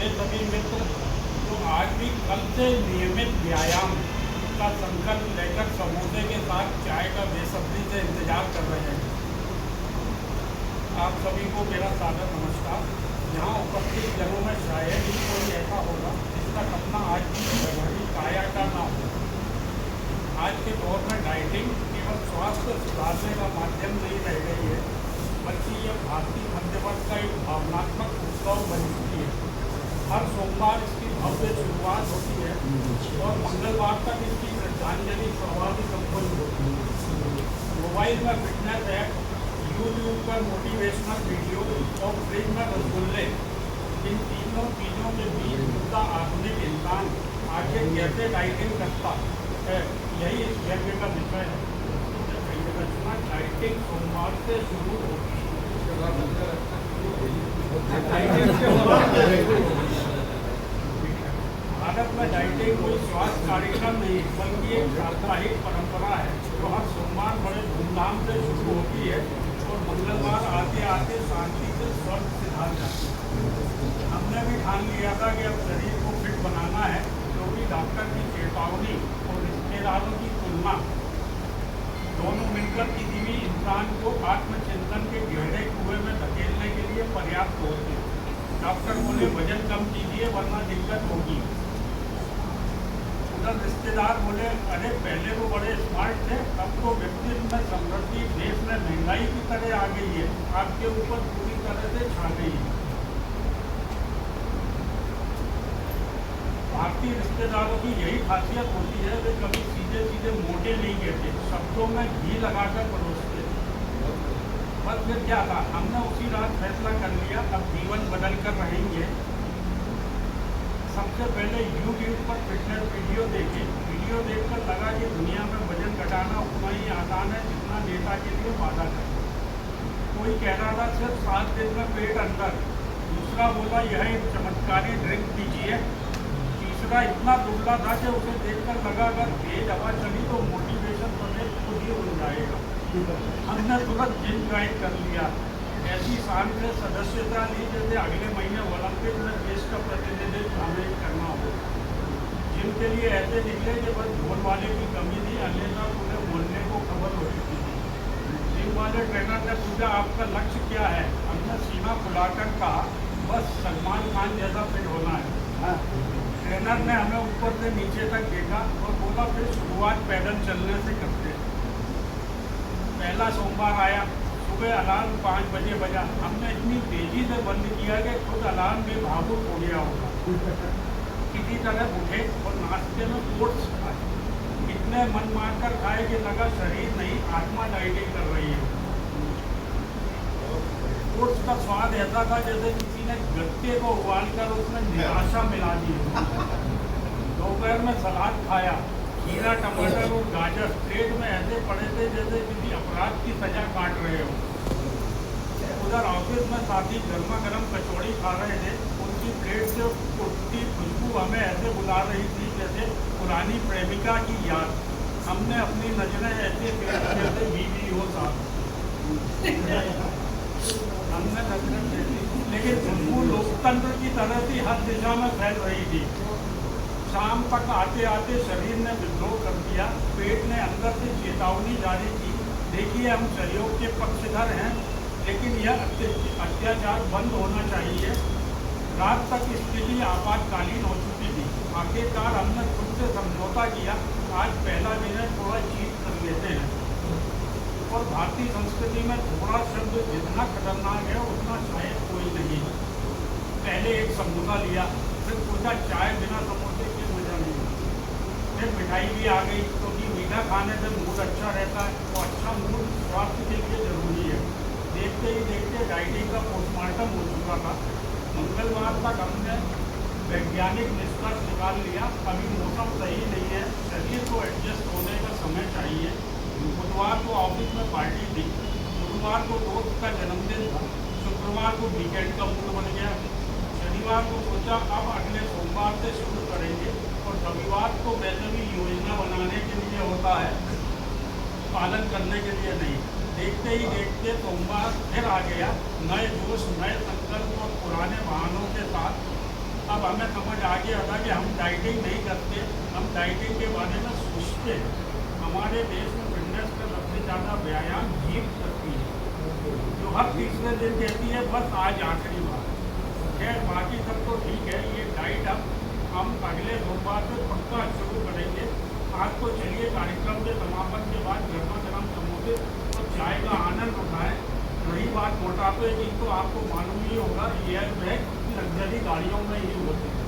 मेरे सभी मित्र जो आज भी कल से नियमित व्यायाम का संकल्प लेकर समोसे के साथ चाय का बेसब्री से इंतजार कर रहे हैं, आप सभी को मेरा सादर नमस्कार। यहाँ उपस्थित जनों में शायद ही कोई ऐसा होगा जिसका सपना आज की घड़ी काया का ना हो। आज के दौर में डाइटिंग केवल स्वास्थ्य सुधारने का माध्यम नहीं रह गई है, बल्कि यह भारतीय मध्यवर्ग का एक भावनात्मक उत्सव बन चुकी है। हर सोमवार इसकी भव्य शुरुआत होती है और मंगलवार तक इसकी श्रद्धांजलि सभा संपन्न होती है। मोबाइल में फिटनेस ऐप, यूट्यूब पर मोटिवेशनल वीडियो और फ्रिज में रसगुल्ले, इन तीनों चीज़ों के बीच मुद्दा आधुनिक इंसान आखिर कैसे डाइटिंग करता है, यही इस व्यंग्य का विषय है। डाइटिंग सोमवार से शुरू होती है। भारत में डाइटिंग कोई स्वास्थ्य कार्यक्रम नहीं बल्कि एक साप्ताहिक परंपरा है जो हर सोमवार बड़े धूमधाम से शुरू होती है और मंगलवार आते आते शांति से स्वस्थ सिद्धांत जाती है। हमने भी ठान लिया था कि अब शरीर को फिट बनाना है, क्योंकि डॉक्टर की चेतावनी और रिश्तेदारों की तुलना दोनों मिलकर किसी भी इंसान को आत्मचिंतन के गहरे कुएं में धकेलने के लिए पर्याप्त होते हैं। डॉक्टर बोले वजन कम कीजिए वरना दिक्कत होगी। उधर रिश्तेदार बोले अरे पहले वो बड़े स्मार्ट थे, अब तो व्यक्तित्व में समृद्धि देश में महंगाई की तरह आ गई है, आपके ऊपर पूरी तरह से छा गई है। भारतीय रिश्तेदारों की यही खासियत होती है, वे कभी सीधे सीधे मोटे नहीं कहते, शब्दों में घी लगाकर परोसते। बस फिर क्या था, हमने उसी रात फैसला कर लिया अब जीवन बदल कर रहेंगे। सबसे पहले यूट्यूब पर फिटनेस वीडियो देखकर लगा कि दुनिया में वजन घटाना उतना ही आसान है जितना नेता के लिए वादा करना। कोई कह रहा था सिर्फ 7 दिन में पेट अंदर, दूसरा बोला यह एक चमत्कारी ड्रिंक पीजिए, तीसरा इतना दुबला था कि उसे देखकर लगा अगर तेज हवा चली तो मोटिवेशन समेत खुद ही उड़ जाएगा। हमने तुरंत जिम ज्वाइन कर लिया, ऐसी शान से सदस्यता ली जैसे अगले महीने ओलंपिक में देश का प्रतिनिधित्व हमें करना हो। जिम के लिए ऐसे निकले कि बस ढोल वाले की कमी थी, अन्यथा पूरे मोहल्ले को खबर हो चुकी थी। जिम वाले ट्रेनर ने पूछा आपका लक्ष्य क्या है, हमने सीना फुलाकर कहा बस सलमान खान जैसा फिट होना है। ट्रेनर ने हमें ऊपर से नीचे तक देखा और बोला फिर शुरुआत पैदल चलने से करते। पहला सोमवार आया, सुबह अलार्म 5 बजे बजा। हमने इतनी तेजी से बंद किया कि खुद अलार्म भी भावुक हो गया होगा। किसी तरह उठे और नाश्ते में ओट्स खाए, इतने मन मारकर खाए कि लगा शरीर नहीं आत्मा डाइटिंग कर रही है। ओट्स का स्वाद ऐसा था जैसे किसी ने गत्ते को उबालकर उसमें निराशा मिला दी। दोपहर में सलाद खाया, खीरा, टमाटर और गाजर प्लेट में ऐसे पड़े थे जैसे किसी अपराध की सजा काट रहे हो। उधर ऑफिस में साथी गर्मा गर्म कचौड़ी खा रहे थे, उनकी प्लेट से उठती खुशबू हमें ऐसे बुला रही थी जैसे पुरानी प्रेमिका की याद। हमने अपनी नजरें ऐसे फेरी जैसे बीवी हो साथ, हमने नजरें फेरी, लेकिन खुशबू लोकतंत्र की तरह से हर दिशा में फैल रही थी। शाम तक आते आते शरीर ने विद्रोह कर दिया, पेट ने अंदर से चेतावनी जारी की देखिए हम सहयोग के पक्षधर हैं, लेकिन यह अत्याचार बंद होना चाहिए। रात तक स्थिति आपातकालीन हो चुकी थी। आखिरकार हमने खुद से समझौता किया, आज पहला दिन है, थोड़ा चीट कर लेते हैं। और भारतीय संस्कृति में थोड़ा शब्द जितना खतरनाक है उतना शायद कोई नहीं। पहले एक समोसा लिया, फिर पूछा चाय बिना समोसे की मजा नहीं। फिर मिठाई भी आ गई, क्योंकि मीठा खाने से मूड अच्छा रहता है और अच्छा मूड स्वास्थ्य के लिए जरूरी है। देखते ही देखते डाइटिंग का पोस्टमार्टम हो चुका था। मंगलवार तक हमने वैज्ञानिक निष्कर्ष निकाल लिया, अभी मौसम सही नहीं है, शरीर को एडजस्ट होने का समय चाहिए। बुधवार को ऑफिस में पार्टी थी, गुरुवार को दोस्त का जन्मदिन था, शुक्रवार को वीकेंड का मूड बन गया, शनिवार को सोचा अब अगले सोमवार से शुरू करेंगे, और रविवार को वैसे भी योजना बनाने के लिए होता है, पालन करने के लिए नहीं। देखते ही देखते सोमवार फिर आ गया, नए जोश नए संकल्प और पुराने वाहनों के साथ अब हमें समझ आ गया था कि हम डाइटिंग नहीं करते, हम डाइटिंग के बारे में सोचते हैं। हमारे देश में फिटनेस का सबसे ज़्यादा व्यायाम जीभ करती है, जो हर तीसरे दिन कहती है बस आज आखिरी बार। खैर बाकी सब तो ठीक है। ये डाइट अब हम अगले सोमवार से पक्का शुरू करेंगे। आज तो चलिए कार्यक्रम के समापन के बाद गर्मा गर्म समोसे और चाय का आनंद उठाएं। रही बात मोटापे की, तो आपको मालूम ही होगा एयर बैग लग्जरी गाड़ियों में ही होते हैं।